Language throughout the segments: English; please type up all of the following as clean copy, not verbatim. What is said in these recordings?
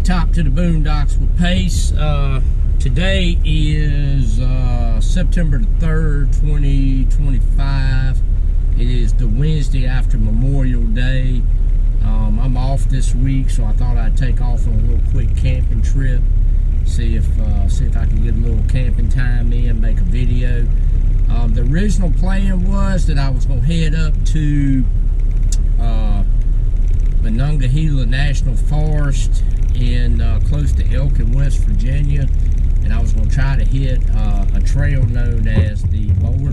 Blacktop to the boondocks with Pace. Today is September the 3rd, 2025. It is the Wednesday after Memorial Day. I'm off this week, so I thought I'd take off on a little quick camping trip. See if I can get a little camping time in, make a video. The original plan was that I was going to head up to Monongahela National Forest in close to Elkin, West Virginia, and I was going to try to hit a trail known as the Mower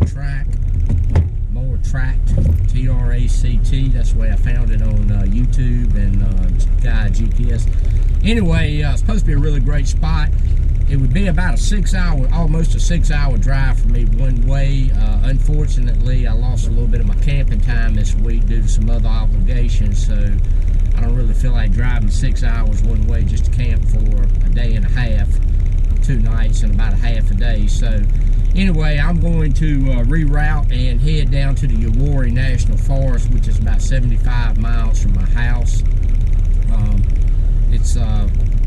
Tract, T-R-A-C-T. That's the way I found it on YouTube and Guide GPS. Anyway, it's supposed to be a really great spot. It would be about almost a 6-hour drive for me one way. Unfortunately, I lost a little bit of my camping time this week due to some other obligations, so I don't really feel like driving 6 hours one way just to camp for a day and a half, 2 nights and about a half a day. So anyway, I'm going to reroute and head down to the Uwharrie National Forest, which is about 75 miles from my house.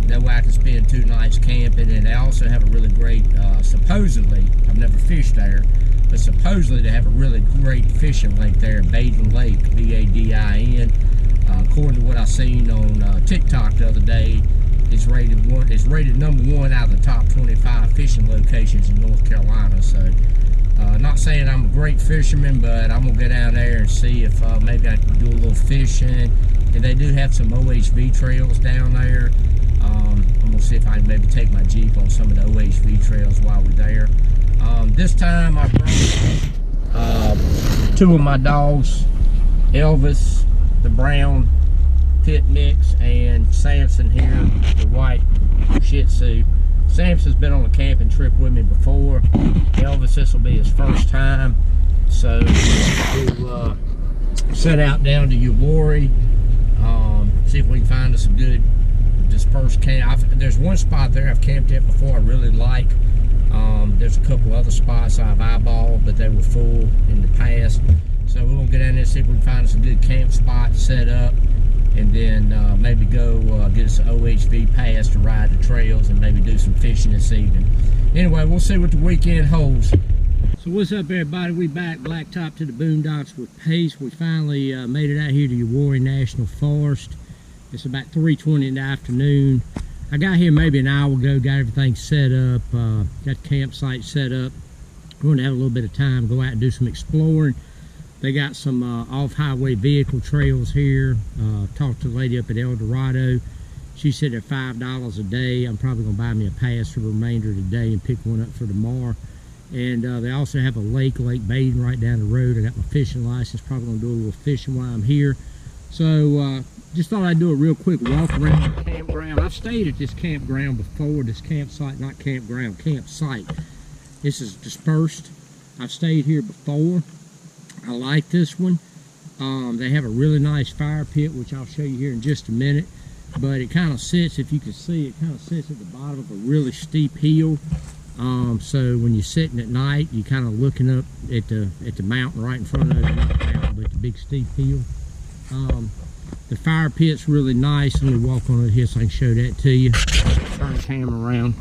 That way I can spend 2 nights camping, and they also have a really great, supposedly, I've never fished there, but supposedly they have a really great fishing lake there, Badin Lake, B-A-D-I-N. According to what I seen on TikTok the other day, it's rated number 1 out of the top 25 fishing locations in North Carolina. So, not saying I'm a great fisherman, but I'm gonna go down there and see if maybe I can do a little fishing. And they do have some OHV trails down there. I'm gonna see if I can maybe take my Jeep on some of the OHV trails while we're there. This time I brought 2 of my dogs, Elvis, the brown pit mix, and Samson here, the white Shih Tzu. Samson's been on a camping trip with me before. Elvis, this will be his first time. So we'll set out down to Uwharrie, see if we can find us a good dispersed camp. There's one spot there I've camped at before I really like. There's a couple other spots I've eyeballed, but they were full in the past. So we're gonna get down there and see if we can find us a good camp spot set up, and then maybe go get us an OHV pass to ride the trails and maybe do some fishing this evening. Anyway, we'll see what the weekend holds. So what's up, everybody? We back Blacktop to the boondocks with Pace. We finally made it out here to Uwharrie National Forest. It's about 3:20 in the afternoon. I got here maybe an hour ago, got everything set up, got the campsite set up. We're going to have a little bit of time, go out and do some exploring. They got some off-highway vehicle trails here. Talked to the lady up at El Dorado. She said they're $5 a day. I'm probably going to buy me a pass for the remainder of the day and pick one up for tomorrow. And they also have a lake bathing right down the road. I got my fishing license, probably going to do a little fishing while I'm here. So just thought I'd do a real quick walk around the campground. I've stayed at this campground before, this campsite, not campground, campsite. This is dispersed. I've stayed here before. I like this one. They have a really nice fire pit, which I'll show you here in just a minute. But it kind of sits, if you can see, it kind of sits at the bottom of a really steep hill. So when you're sitting at night, you're kind of looking up at the mountain right in front of you, not the mountain, but the big steep hill. The fire pit's really nice. Let me walk on it here so I can show that to you. Turn the camera around.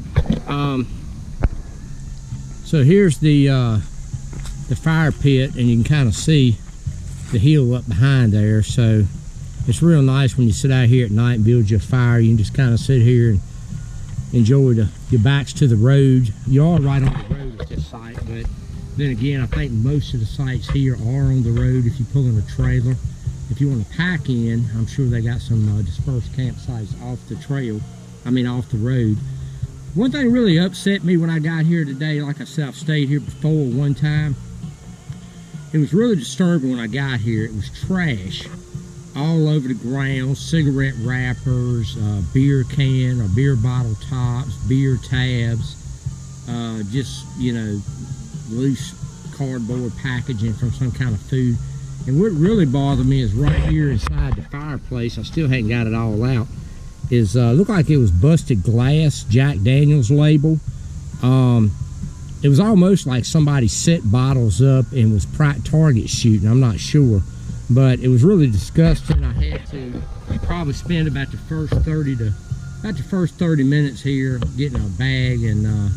So here's the fire pit, and you can kind of see the hill up behind there. So it's real nice when you sit out here at night and build your fire. You can just kind of sit here and enjoy your backs to the road. You are right on the road at this site, but then again, I think most of the sites here are on the road if you pull in a trailer. If you want to pack in, I'm sure they got some dispersed campsites off the off the road. One thing really upset me when I got here today, like I said, I've stayed here before one time. It was really disturbing when I got here. It was trash all over the ground, cigarette wrappers, beer can or beer bottle tops, beer tabs, just, loose cardboard packaging from some kind of food. And what really bothered me is right here inside the fireplace, I still hadn't got it all out, is looked like it was busted glass, Jack Daniels label. It was almost like somebody set bottles up and was target shooting. I'm not sure, but it was really disgusting. I had to probably spend about the first 30 to about the first 30 minutes here, getting a bag and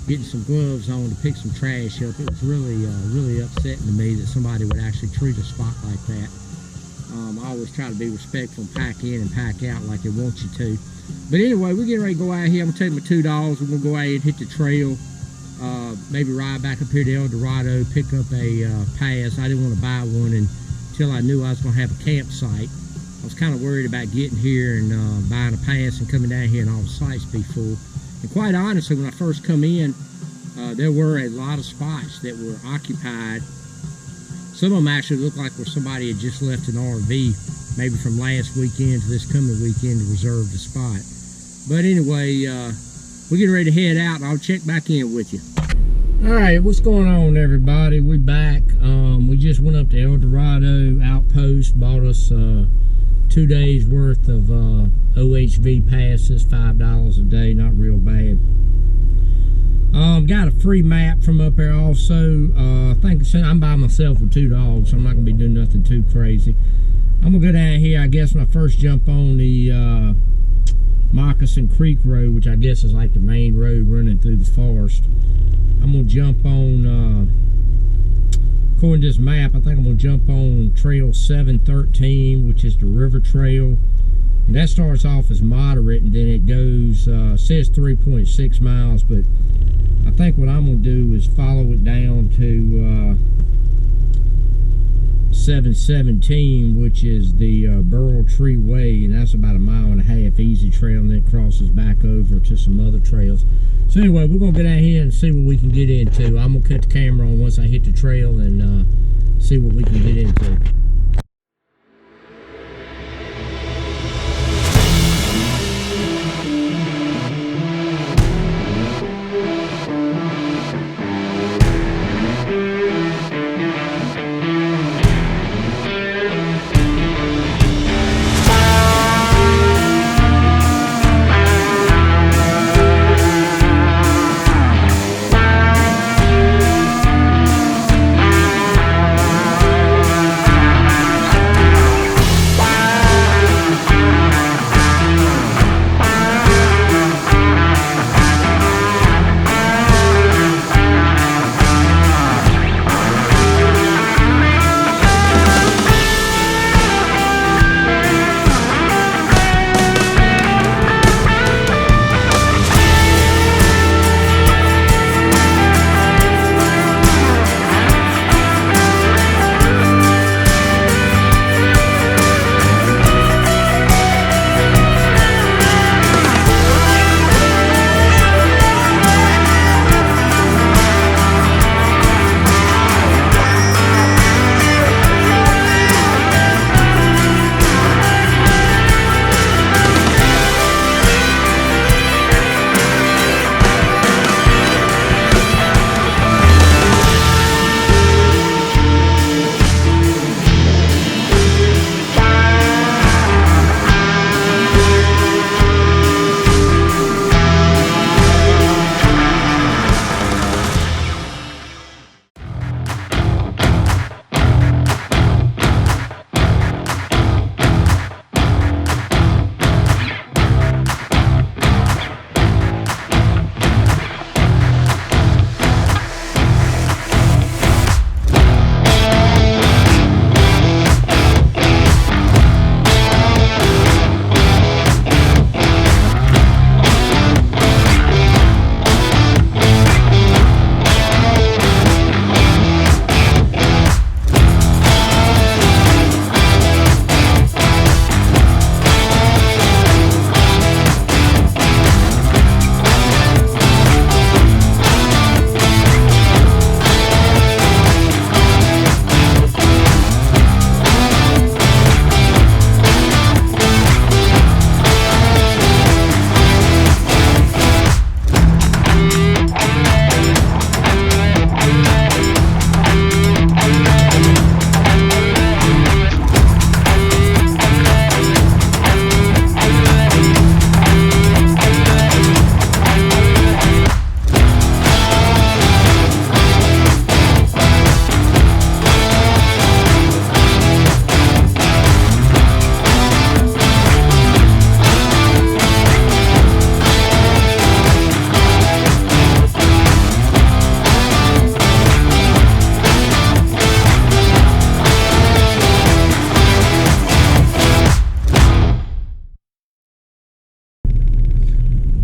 getting some gloves on to pick some trash up. It was really upsetting to me that somebody would actually treat a spot like that. I always try to be respectful and pack in and pack out like they want you to. But anyway, we're getting ready to go out here. I'm gonna take my $2. We're gonna go out and hit the trail. Maybe ride back up here to El Dorado, pick up a pass. I didn't want to buy one until I knew I was gonna have a campsite. I was kind of worried about getting here and buying a pass and coming down here and all the sites be full. And quite honestly, when I first come in, there were a lot of spots that were occupied. Some of them actually looked like where somebody had just left an RV, maybe from last weekend to this coming weekend to reserve the spot. But anyway, we're getting ready to head out, and I'll check back in with you. All right, what's going on, everybody? We back. We just went up to El Dorado Outpost, bought us 2 days worth of OHV passes, $5 a day, not real bad. Got a free map from up there also. I think I'm by myself with 2 dogs, so I'm not gonna be doing nothing too crazy. I'm gonna go down here, I guess, when I first jump on the Moccasin Creek Road, which I guess is like the main road running through the forest. I'm gonna jump on, according to this map, I think I'm gonna jump on Trail 713, which is the river trail. And that starts off as moderate, and then it goes, says 3.6 miles, but I think what I'm going to do is follow it down to 717, which is the Burl Tree Way, and that's about 1.5 miles easy trail, and then it crosses back over to some other trails. So anyway, we're going to get out here and see what we can get into. I'm going to cut the camera on once I hit the trail and see what we can get into.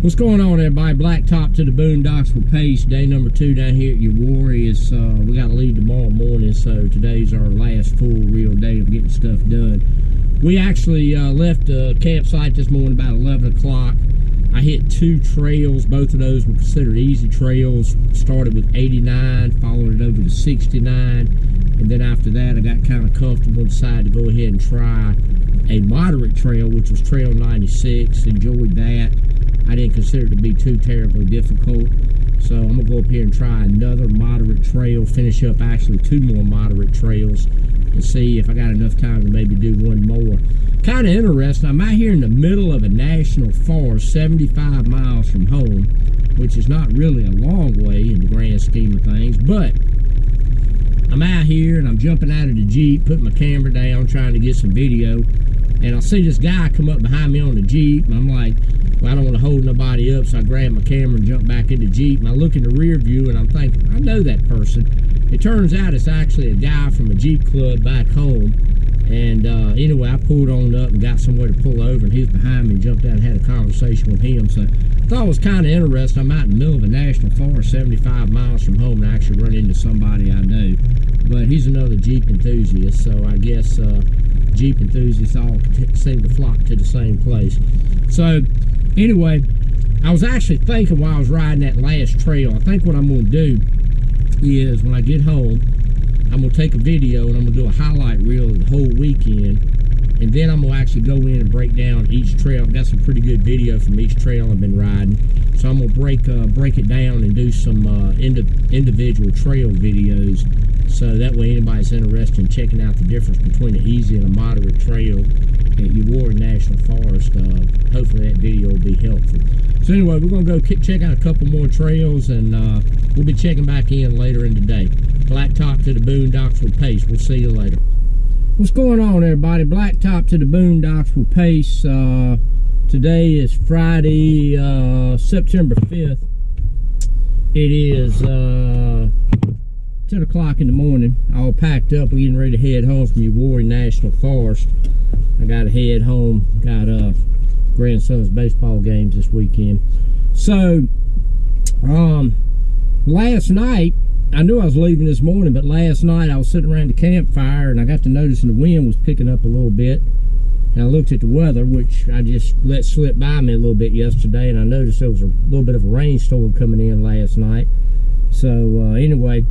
What's going on, everybody? Blacktop to the boondocks with Pace. Day number 2 down here at Uwharrie. Is we got to leave tomorrow morning, so today's our last full real day of getting stuff done. We actually left the campsite this morning about 11 o'clock. I hit 2 trails. Both of those were considered easy trails. Started with 89, followed it over to 69, and then after that I got kind of comfortable and decided to go ahead and try a moderate trail, which was Trail 96. Enjoyed that. I didn't consider it to be too terribly difficult, so I'm gonna go up here and try another moderate trail, finish up actually 2 more moderate trails, and see if I got enough time to maybe do one more. Kind of interesting, I'm out here in the middle of a national forest, 75 miles from home, which is not really a long way in the grand scheme of things, but I'm out here and I'm jumping out of the Jeep, putting my camera down, trying to get some video, and I see this guy come up behind me on the Jeep, and I'm like, well, I don't want to hold nobody up, so I grab my camera and jump back in the Jeep, and I look in the rear view and I'm thinking, I know that person. It turns out it's actually a guy from a Jeep club back home. And anyway, I pulled on up and got somewhere to pull over, and he was behind me and jumped out and had a conversation with him. So I thought it was kind of interesting. I'm out in the middle of a national forest, 75 miles from home, and I actually run into somebody I know. But he's another Jeep enthusiast, so I guess Jeep enthusiasts all seem to flock to the same place. So anyway, I was actually thinking while I was riding that last trail, I think what I'm going to do is when I get home, I'm going to take a video and I'm going to do a highlight reel of the whole weekend, and then I'm going to actually go in and break down each trail. I've got some pretty good video from each trail I've been riding, so I'm going to break it down and do some individual trail videos, so that way anybody's interested in checking out the difference between an easy and a moderate trail at Uwharrie National Forest. Hopefully that video will be helpful. So anyway, we're going to go check out a couple more trails, and we'll be checking back in later in the day. Blacktop to the boondocks with Pace. We'll see you later. What's going on, everybody? Blacktop to the boondocks with Pace. Today is Friday, September 5th. It is 10 o'clock in the morning. All packed up. We're getting ready to head home from Uwharrie National Forest. I got to head home. Got grandson's baseball games this weekend. So last night, I knew I was leaving this morning, but last night I was sitting around the campfire and I got to noticing the wind was picking up a little bit. And I looked at the weather, which I just let slip by me a little bit yesterday, and I noticed there was a little bit of a rainstorm coming in last night. So anyway,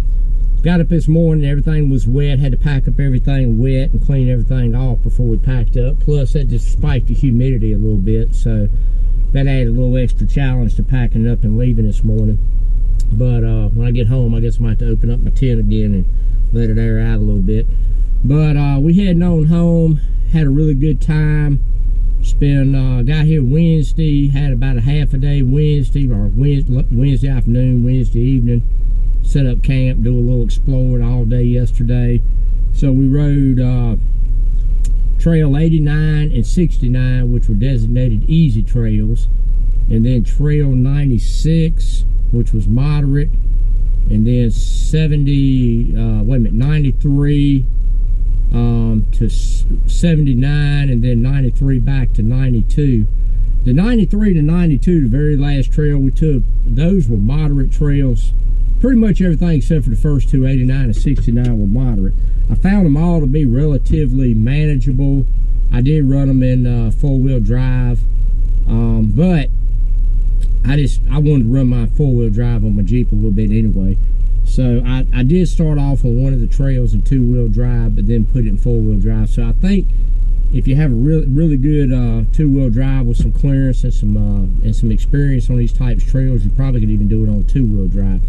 got up this morning, everything was wet, had to pack up everything wet and clean everything off before we packed up. Plus that just spiked the humidity a little bit, so that added a little extra challenge to packing up and leaving this morning. But when I get home, I guess I might have to open up my tent again and let it air out a little bit. But we heading on home, had a really good time. Got here Wednesday, had about a half a day Wednesday afternoon, Wednesday evening. Set up camp, do a little exploring all day yesterday. So we rode Trail 89 and 69, which were designated easy trails. And then Trail 96, which was moderate, and then 93 to 79, and then 93 back to 92. The 93 to 92, the very last trail we took, those were moderate trails. Pretty much everything except for the first two, 89 and 69, were moderate. I found them all to be relatively manageable. I did run them in 4-wheel drive, but I wanted to run my 4-wheel drive on my Jeep a little bit anyway. So I did start off on one of the trails in 2-wheel drive, but then put it in 4-wheel drive. So I think if you have a really good 2-wheel drive with some clearance and some experience on these types of trails, you probably could even do it on 2-wheel drive.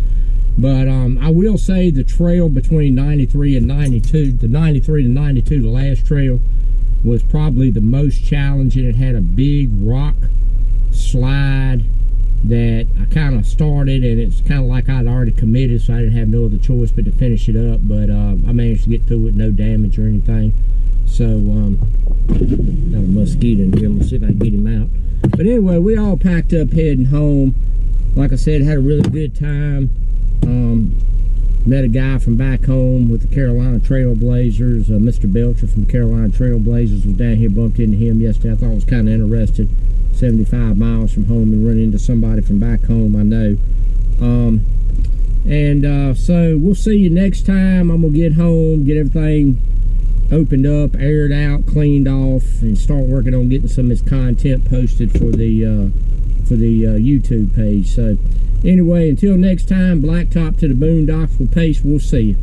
But I will say the trail between 93 and 92, the 93 to 92, the last trail, was probably the most challenging. It had a big rock slide that I kind of started, and it's kind of like I'd already committed, so I didn't have no other choice but to finish it up. But I managed to get through it, no damage or anything. So got a mosquito in here. We'll see if I can get him out. But anyway, we all packed up heading home. Like I said, had a really good time. Met a guy from back home with the Carolina Trailblazers. Mr. Belcher from Carolina Trailblazers was down here, bumped into him yesterday. I thought it was kind of interesting. 75 miles from home and run into somebody from back home I know. So we'll see you next time. I'm going to get home, get everything opened up, aired out, cleaned off, and start working on getting some of this content posted for the YouTube page. So anyway, until next time, blacktop to the boondocks. We'll see you.